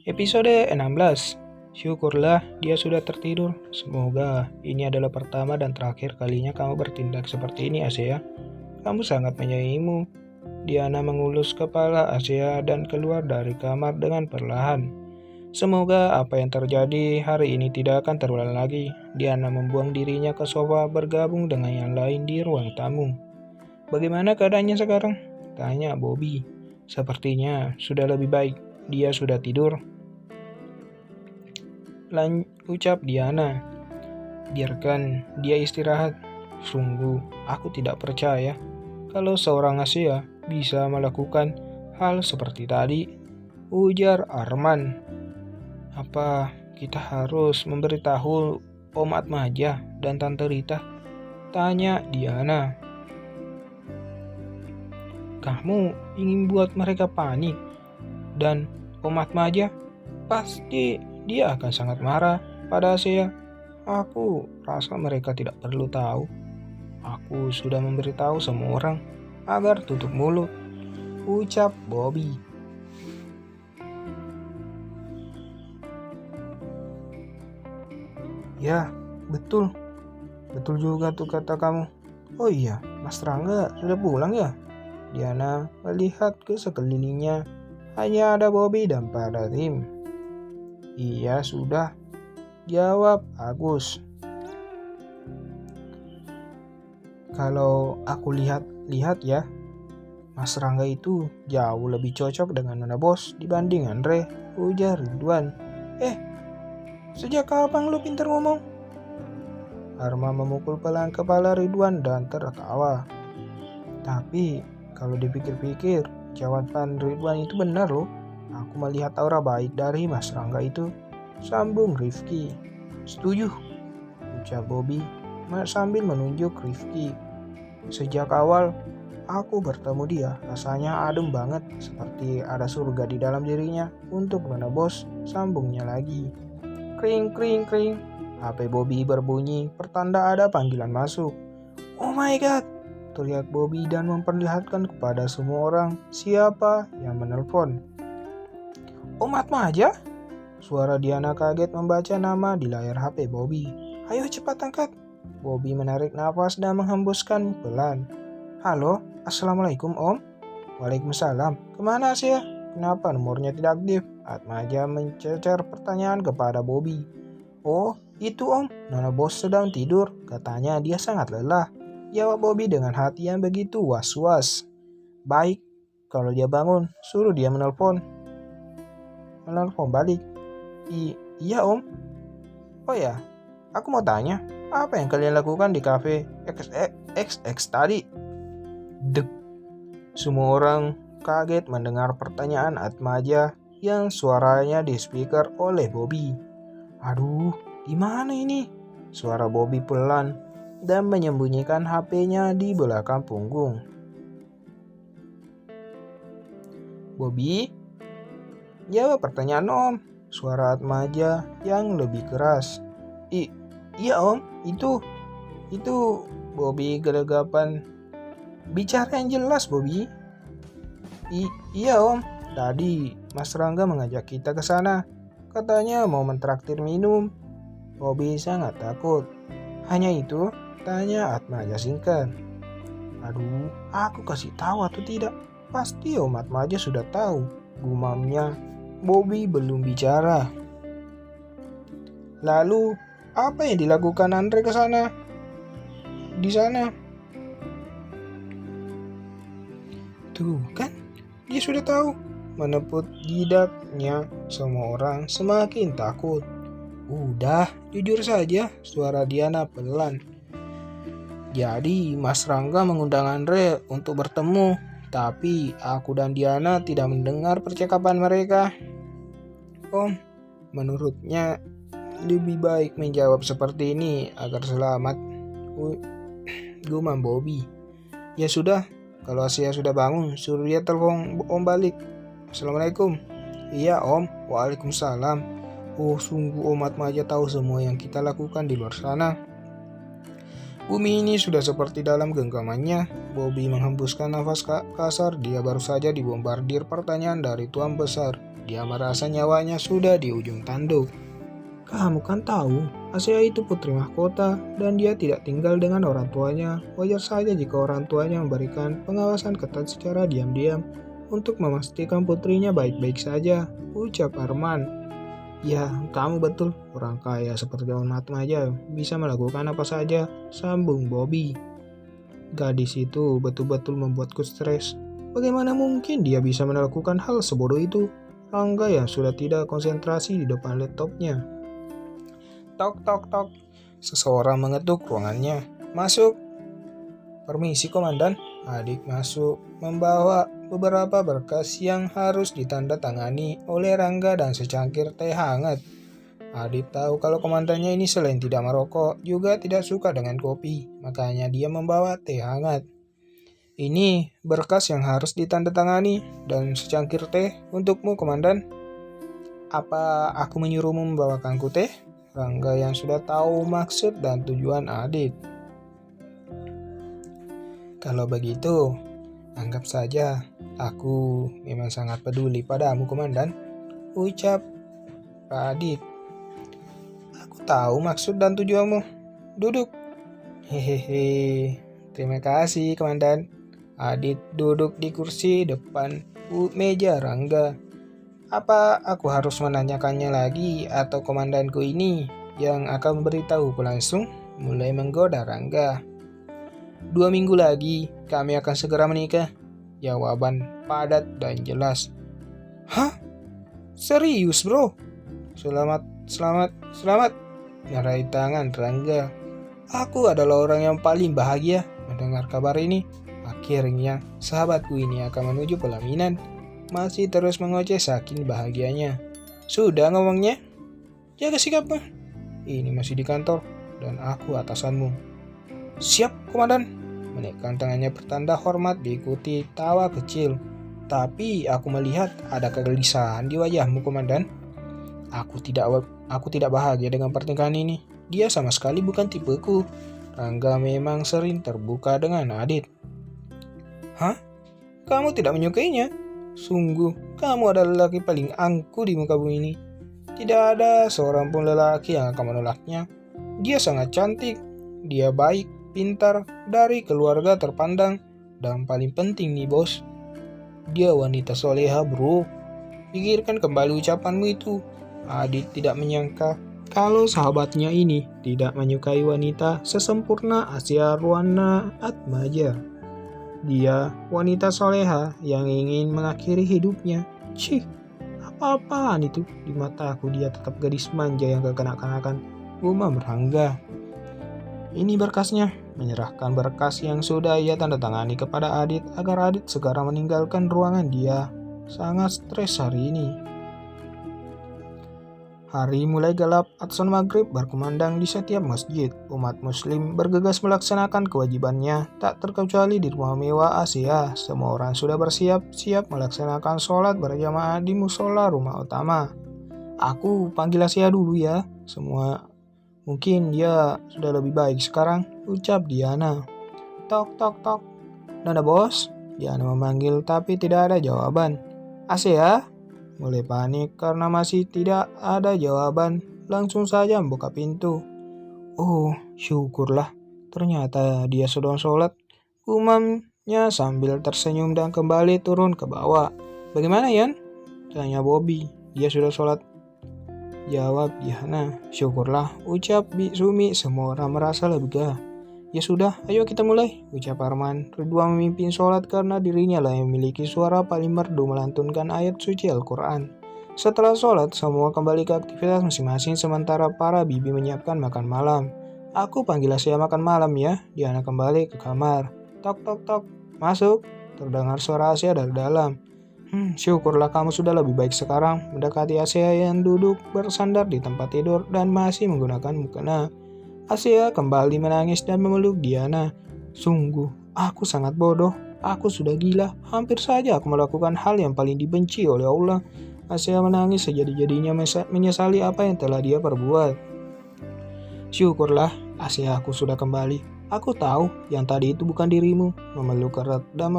Episode 16. Syukurlah dia sudah tertidur. Semoga ini adalah pertama dan terakhir kalinya kamu bertindak seperti ini, Asia. Kamu sangat menyayangimu. Diana mengelus kepala Asia dan keluar dari kamar dengan perlahan. Semoga apa yang terjadi hari ini tidak akan terulang lagi. Diana membuang dirinya ke sofa bergabung dengan yang lain di ruang tamu. Bagaimana keadaannya sekarang? Tanya Bobby. Sepertinya sudah lebih baik. Dia sudah tidur. Ucap Diana. Biarkan dia istirahat. Sungguh, aku tidak percaya kalau seorang Asia bisa melakukan hal seperti tadi, ujar Arman. Apa kita harus memberitahu Om Atmaja dan Tante Rita? Tanya Diana. Kamu ingin buat mereka panik? Dan Om Atmaja? Pasti dia akan sangat marah pada Asia. Aku rasa mereka tidak perlu tahu. Aku sudah memberitahu semua orang agar tutup mulut, ucap Bobby. Ya, betul. Betul juga tuh kata kamu. Oh iya, Mas Rangga sudah pulang ya? Diana melihat ke sekelilingnya. Hanya ada Bobby dan Pak Tim. Iya sudah, jawab Agus. Kalau aku lihat ya, Mas Rangga itu jauh lebih cocok dengan Nona Bos dibanding Andre, ujar Ridwan. Sejak kapan lu pintar ngomong? Arma memukul pelan kepala Ridwan dan tertawa. Tapi kalau dipikir-pikir, jawaban Ridwan itu benar loh. Aku melihat aura baik dari Mas Rangga itu, sambung Rifki. Setuju, ucap Bobby sambil menunjuk Rifki. Sejak awal aku bertemu dia, rasanya adem banget, seperti ada surga di dalam dirinya. Untuk Nona Bos, sambungnya lagi. Kring kring kring, HP Bobby berbunyi, pertanda ada panggilan masuk. Oh my god, teriak Bobby dan memperlihatkan kepada semua orang siapa yang menelpon. Om Atmaja? Suara Diana kaget membaca nama di layar HP Bobby. Ayo cepat angkat. Bobby menarik nafas dan menghembuskan pelan. Halo, Assalamualaikum Om. Waalaikumsalam. Kemana Asia? Kenapa nomornya tidak aktif? Atmaja mencecer pertanyaan kepada Bobby. Oh, itu Om. Nona Bos sedang tidur. Katanya dia sangat lelah. Jawab Bobby dengan hati yang begitu was-was. Baik, kalau dia bangun, suruh dia menelpon balik. Iya Om. Oh ya, aku mau tanya, apa yang kalian lakukan di kafe XX tadi? Dek. Semua orang kaget mendengar pertanyaan Atmaja yang suaranya di speaker oleh Bobby. Aduh, gimana ini? Suara Bobby pelan dan menyembunyikan HP-nya di belakang punggung. Bobby, jawab pertanyaan Om. Suara Atmaja yang lebih keras. Iya Om, itu Bobby gelegapan. Bicara yang jelas Bobby. Iya Om, tadi Mas Rangga mengajak kita ke sana. Katanya mau mentraktir minum. Bobby sangat takut. Hanya itu? Tanya Atmaja singkat. Aduh, aku kasih tahu atau tidak? Pasti Om Atmaja sudah tahu, gumamnya. Bobby belum bicara. Lalu, apa yang dilakukan Andre ke sana? Di sana. Tuh kan, dia sudah tahu. Menepuk jidaknya, semua orang semakin takut. Udah, jujur saja, suara Diana pelan. Jadi, Mas Rangga mengundang Andre untuk bertemu, tapi aku dan Diana tidak mendengar percakapan mereka. Om, menurutnya lebih baik menjawab seperti ini agar selamat, gumam Bobby. Ya sudah, kalau Asia sudah bangun, suruh dia telepon Om balik. Assalamualaikum. Iya Om, waalaikumsalam. Oh sungguh Om Atmaja tahu semua yang kita lakukan di luar sana. Bumi ini sudah seperti dalam genggamannya. Bobby menghembuskan nafas kasar, dia baru saja dibombardir pertanyaan dari Tuan Besar. Dia merasa nyawanya sudah di ujung tanduk. Kamu kan tahu, Asia itu putri mahkota dan dia tidak tinggal dengan orang tuanya. Wajar saja jika orang tuanya memberikan pengawasan ketat secara diam-diam untuk memastikan putrinya baik-baik saja, ucap Arman. Ya, kamu betul. Orang kaya seperti Om Matam aja bisa melakukan apa saja, sambung Bobby. Gadis itu betul-betul membuatku stres. Bagaimana mungkin dia bisa melakukan hal sebodoh itu? Rangga yang sudah tidak konsentrasi di depan laptopnya. Tok tok tok. Seseorang mengetuk ruangannya. Masuk. Permisi komandan. Adik masuk membawa beberapa berkas yang harus ditandatangani oleh Rangga dan secangkir teh hangat. Adit tahu kalau komandannya ini selain tidak merokok, juga tidak suka dengan kopi. Makanya dia membawa teh hangat. Ini berkas yang harus ditandatangani dan secangkir teh untukmu komandan. Apa aku menyuruhmu membawakanku teh? Rangga yang sudah tahu maksud dan tujuan Adit. Kalau begitu, anggap saja aku memang sangat peduli padamu komandan, ucap Pak Adit. Aku tahu maksud dan tujuanmu. Duduk. Hehehe. Terima kasih komandan. Adit duduk di kursi depan meja Rangga. Apa aku harus menanyakannya lagi atau komandanku ini yang akan memberitahu langsung? Mulai menggoda Rangga. 2 minggu lagi kami akan segera menikah. Jawaban padat dan jelas. Hah? Serius bro? Selamat. Merai tangan Rangga. Aku adalah orang yang paling bahagia mendengar kabar ini. Akhirnya sahabatku ini akan menuju pelaminan. Masih terus mengoceh saking bahagianya. Sudah ngomongnya? Jaga sikapmu. Ini masih di kantor dan aku atasanmu. Siap komandan. Menaikkan tangannya bertanda hormat diikuti tawa kecil. Tapi aku melihat ada kegelisahan di wajahmu komandan. Aku tidak bahagia dengan pernikahan ini. Dia sama sekali bukan tipeku. Rangga memang sering terbuka dengan Adit. Hah? Kamu tidak menyukainya? Sungguh, kamu adalah lelaki paling angku di muka bumi ini. Tidak ada seorang pun lelaki yang akan menolaknya. Dia sangat cantik, dia baik, pintar, dari keluarga terpandang, dan paling penting nih bos, dia wanita soleha bro. Pikirkan kembali ucapanmu itu. Adit tidak menyangka kalau sahabatnya ini tidak menyukai wanita sesempurna Asia Ruwana Atmaja. Dia wanita soleha yang ingin mengakhiri hidupnya. Cih, apa-apaan itu? Di mataku dia tetap gadis manja yang kekanak-kanakan. Gumam Rangga. Ini berkasnya. Menyerahkan berkas yang sudah ia tanda tangani kepada Adit agar Adit segera meninggalkan ruangan dia. Sangat stres hari ini. Hari mulai gelap, adzan maghrib berkumandang di setiap masjid. Umat muslim bergegas melaksanakan kewajibannya, tak terkecuali di rumah mewah Asia. Semua orang sudah bersiap-siap melaksanakan sholat berjamaah di musola rumah utama. Aku panggil Asia dulu ya, semua. Mungkin dia sudah lebih baik sekarang, ucap Diana. Tok tok tok. Nada bos? Diana memanggil tapi tidak ada jawaban. Asia? Mulai panik karena masih tidak ada jawaban, langsung saja membuka pintu. Oh, syukurlah, ternyata dia sedang sholat. Gumamnya sambil tersenyum dan kembali turun ke bawah. Bagaimana Yan? Tanya Bobby. Dia sudah sholat. Jawab Diana. Syukurlah, ucap Sumi. Semua orang merasa lega. Ya sudah, ayo kita mulai, ucap Arman. Ridwan memimpin sholat karena dirinya lah yang memiliki suara paling merdu melantunkan ayat suci Al-Quran. Setelah sholat, semua kembali ke aktivitas masing-masing sementara para bibi menyiapkan makan malam. Aku panggil Asia makan malam ya. Diana kembali ke kamar. Tok tok tok. Masuk. Terdengar suara Asia dari dalam. Syukurlah kamu sudah lebih baik sekarang. Mendekati Asia yang duduk bersandar di tempat tidur dan masih menggunakan mukena. Asia kembali menangis dan memeluk Diana. Sungguh, aku sangat bodoh. Aku sudah gila. Hampir saja aku melakukan hal yang paling dibenci oleh Allah. Asia menangis sejadi-jadinya menyesali apa yang telah dia perbuat. Syukurlah, Asia, aku sudah kembali. Aku tahu yang tadi itu bukan dirimu. Memeluk erat dan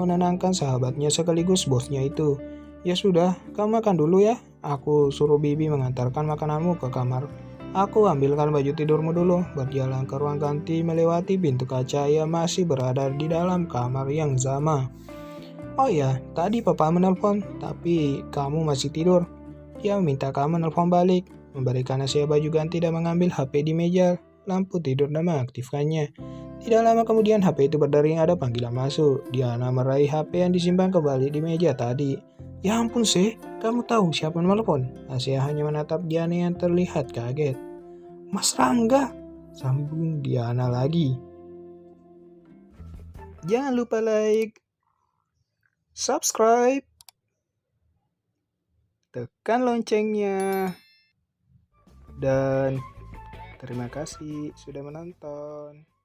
menenangkan sahabatnya sekaligus bosnya itu. Ya sudah, kamu makan dulu ya. Aku suruh Bibi mengantarkan makananmu ke kamar. Aku ambilkan baju tidurmu dulu. Berjalan ke ruang ganti melewati pintu kaca yang masih berada di dalam kamar yang sama. Oh ya, tadi papa menelpon, tapi kamu masih tidur. Dia meminta kamu menelpon balik, memberikan nasihat baju ganti dan mengambil HP di meja lampu tidur dan mengaktifkannya. Tidak lama kemudian HP itu berdering ada panggilan masuk. Diana meraih HP yang disimpan kembali di meja tadi. Ya ampun sih, kamu tahu siapa yang menelpon? Asia hanya menatap Diana yang terlihat kaget. Mas Rangga, sambung Diana lagi. Jangan lupa like, subscribe, tekan loncengnya, dan terima kasih sudah menonton.